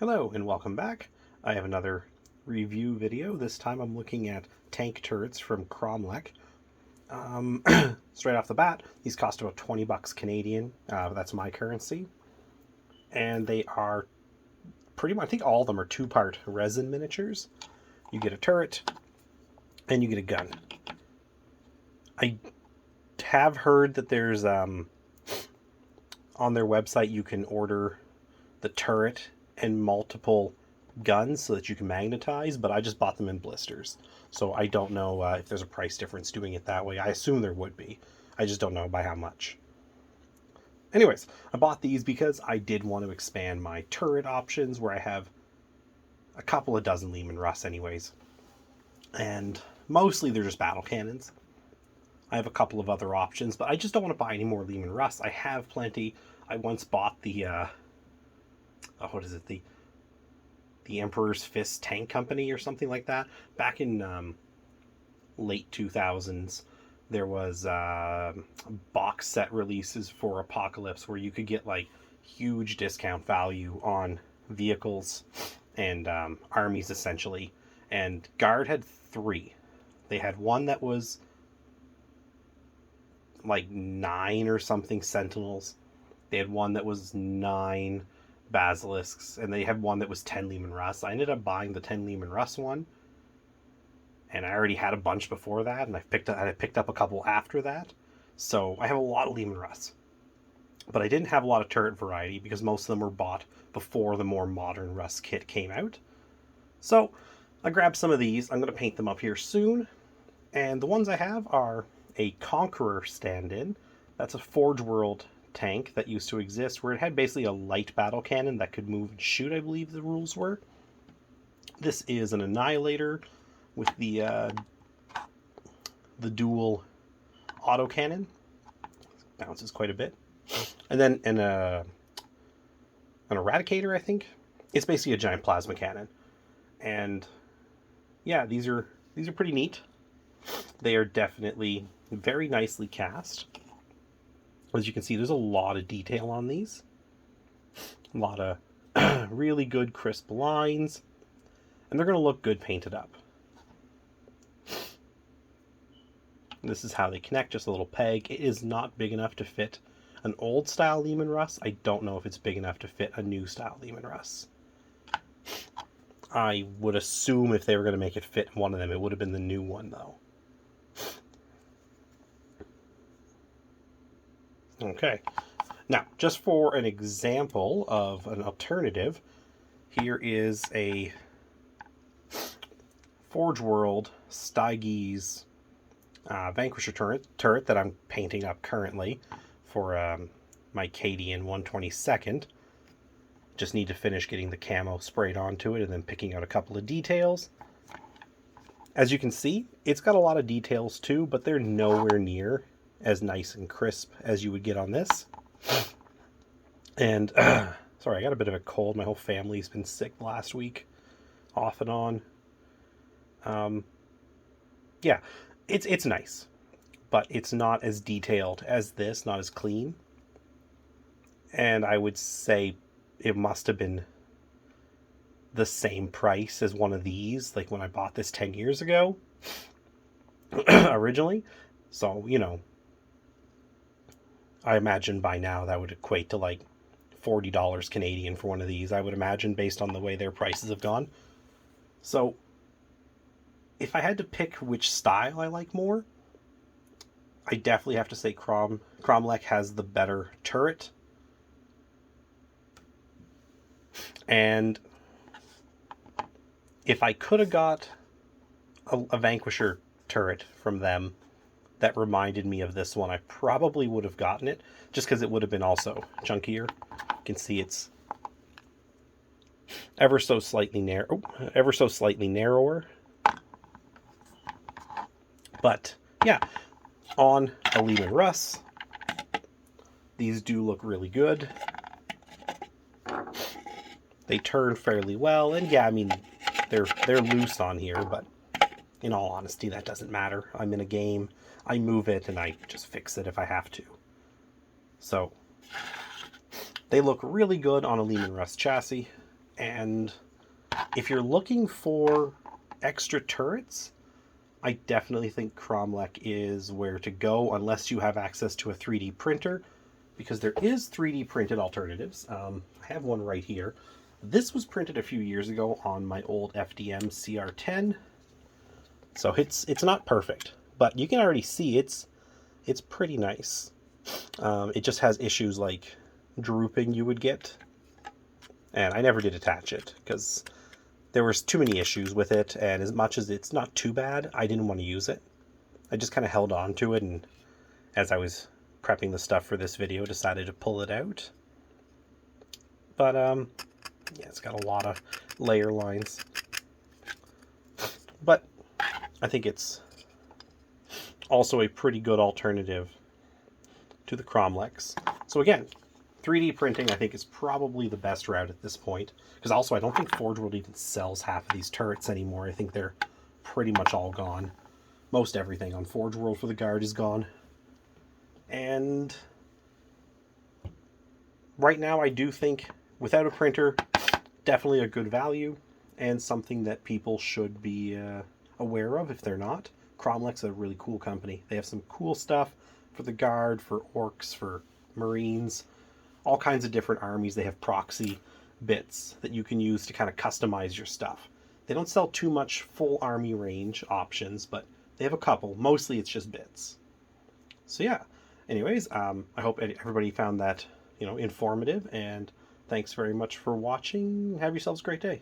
Hello and welcome back. I have another review video. This time I'm looking at tank turrets from Kromlech. Straight off the bat, these cost about 20 bucks Canadian. That's my currency. And they are pretty much, I think all of them are two-part resin miniatures. You get a turret and you get a gun. I have heard that there's, on their website, you can order the turret and multiple guns so that you can magnetize, but I just bought them in blisters. So I don't know if there's a price difference doing it that way. I assume there would be. I just don't know by how much. Anyways, I bought these because I did want to expand my turret options where I have a couple of dozen Leman Russ anyways. And mostly they're just battle cannons. I have a couple of other options, but I just don't want to buy any more Leman Russ. I have plenty. I once bought the what is it, the Emperor's Fist Tank Company or something like that. Back in late 2000s, there was box set releases for Apocalypse where you could get like huge discount value on vehicles and armies essentially. And Guard had 3. They had one that was like 9 or something Sentinels. They had one that was 9 Basilisks, and they had one that was 10 Leman Russ. I ended up buying the 10 Leman Russ one, and I already had a bunch before that, and I picked up a couple after that. So I have a lot of Leman Russ. But I didn't have a lot of turret variety because most of them were bought before the more modern Russ kit came out. So I grabbed some of these. I'm going to paint them up here soon. And the ones I have are a Conqueror stand-in. That's a Forgeworld tank that used to exist where it had basically a light battle cannon that could move and shoot, I believe the rules were. This is an Annihilator with the dual autocannon. Bounces quite a bit. And then an Eradicator, I think. It's basically a giant plasma cannon. And yeah, these are pretty neat. They are definitely very nicely cast. As you can see, there's a lot of detail on these. A lot of really good crisp lines. And they're going to look good painted up. This is how they connect, just a little peg. It is not big enough to fit an old style Leman Russ. I don't know if it's big enough to fit a new style Leman Russ. I would assume if they were going to make it fit one of them, it would have been the new one though. Okay, now just for an example of an alternative, here is a Forgeworld Stygies Vanquisher turret that I'm painting up currently for my Cadian 122nd. Just need to finish getting the camo sprayed onto it and then picking out a couple of details. As you can see, it's got a lot of details too, but they're nowhere near as nice and crisp as you would get on this. And sorry, I got a bit of a cold. My whole family's been sick last week, off and on. Yeah, it's nice, but it's not as detailed as this, not as clean. And I would say it must have been the same price as one of these, like when I bought this 10 years ago, originally. So, you know, I imagine by now that would equate to like $40 Canadian for one of these, I would imagine, based on the way their prices have gone. So if I had to pick which style I like more, I definitely have to say Kromlech has the better turret. And if I could have got a Vanquisher turret from them that reminded me of this one, I probably would have gotten it, just because it would have been also chunkier. You can see it's ever so slightly narrower. But yeah, on a Leman Russ, these do look really good. They turn fairly well, and yeah, I mean, they're loose on here, but in all honesty, that doesn't matter. I'm in a game, I move it, and I just fix it if I have to. So, they look really good on a Leman Russ chassis. And if you're looking for extra turrets, I definitely think Kromlech is where to go unless you have access to a 3D printer, because there is 3D printed alternatives. I have one right here. This was printed a few years ago on my old FDM CR10, so it's not perfect, but you can already see it's pretty nice. It just has issues like drooping you would get, and I never did attach it because there was too many issues with it, and as much as it's not too bad, I didn't want to use it. I just kind of held on to it, and as I was prepping the stuff for this video, decided to pull it out. But yeah, it's got a lot of layer lines, but I think it's also a pretty good alternative to the Kromlechs. So again, 3D printing I think is probably the best route at this point, because also I don't think Forgeworld even sells half of these turrets anymore. I think they're pretty much all gone. Most everything on Forgeworld for the guard is gone. And right now I do think without a printer, definitely a good value and something that people should be aware of if they're not. Kromlech's a really cool company. They have some cool stuff for the guard, for orcs, for marines, all kinds of different armies. They have proxy bits that you can use to kind of customize your stuff. They don't sell too much full army range options, but they have a couple. Mostly it's just bits. So yeah, anyways, I hope everybody found that, informative, and thanks very much for watching. Have yourselves a great day.